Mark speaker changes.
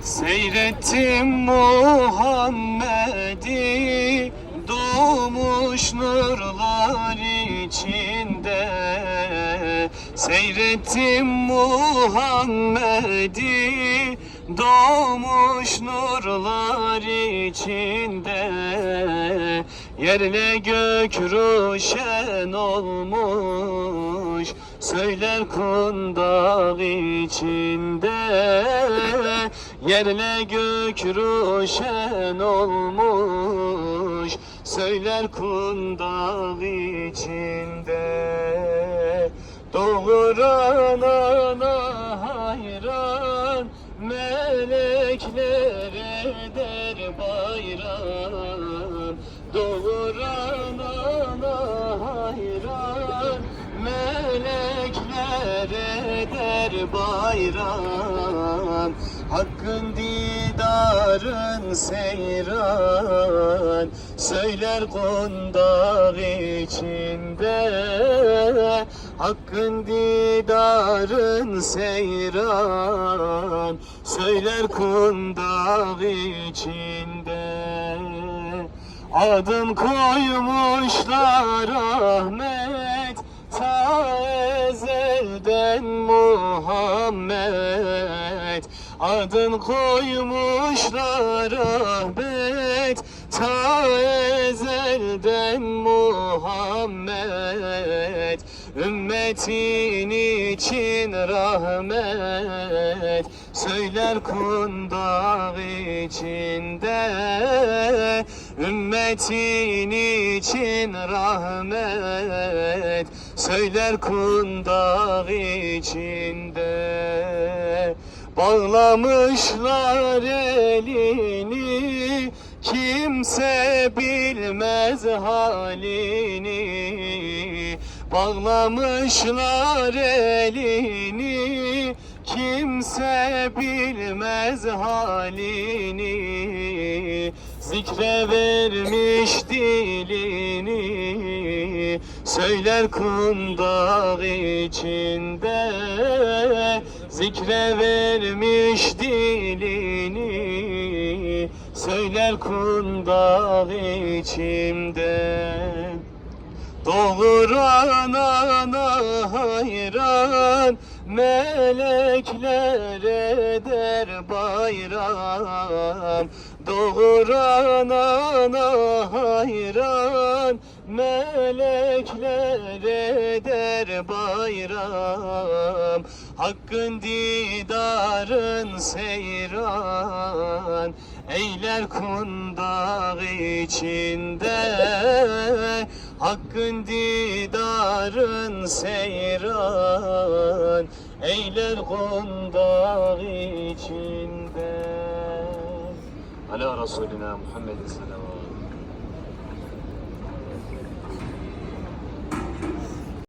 Speaker 1: Seyrettim Muhammed'i doğmuş nurlar içinde. Seyrettim Muhammed'i doğmuş nurlar içinde. Yerle gök ruşen olmuş, söyler kundak içinde. Yerle gök ruşen olmuş, söyler kundak içinde. Doğuran ana hayran, melekler eder bayram. Doğuran ana hayran, melekler eder bayram. Hakkın didarın seyran, söyler kundak içinde. Hakkın didarın seyran, söyler kundak içinde. Adın koymuşlar Ahmet, ta ezelden Muhammed. Adın koymuşlar Ahmet, ta ezelden Muhammed. Ümmetin için rahmet, söyler kundak içinde. Ümmetin için rahmet, söyler kundak içinde. Bağlamışlar elini, kimse bilmez halini. Bağlamışlar elini, kimse bilmez halini. Zikre vermiş dilini, söyler kundak içinde. Zikre vermiş dilini, söyler kundak içimde. Doğuran ana hayran, melekler eder bayram. Doğuran ana hayran, melekler eder bayram. Hakkın didarın seyran, eyler kundak içinde. Hakkın didarın seyran, eyler kundak içinde. Ala Resulina Muhammedin salavat.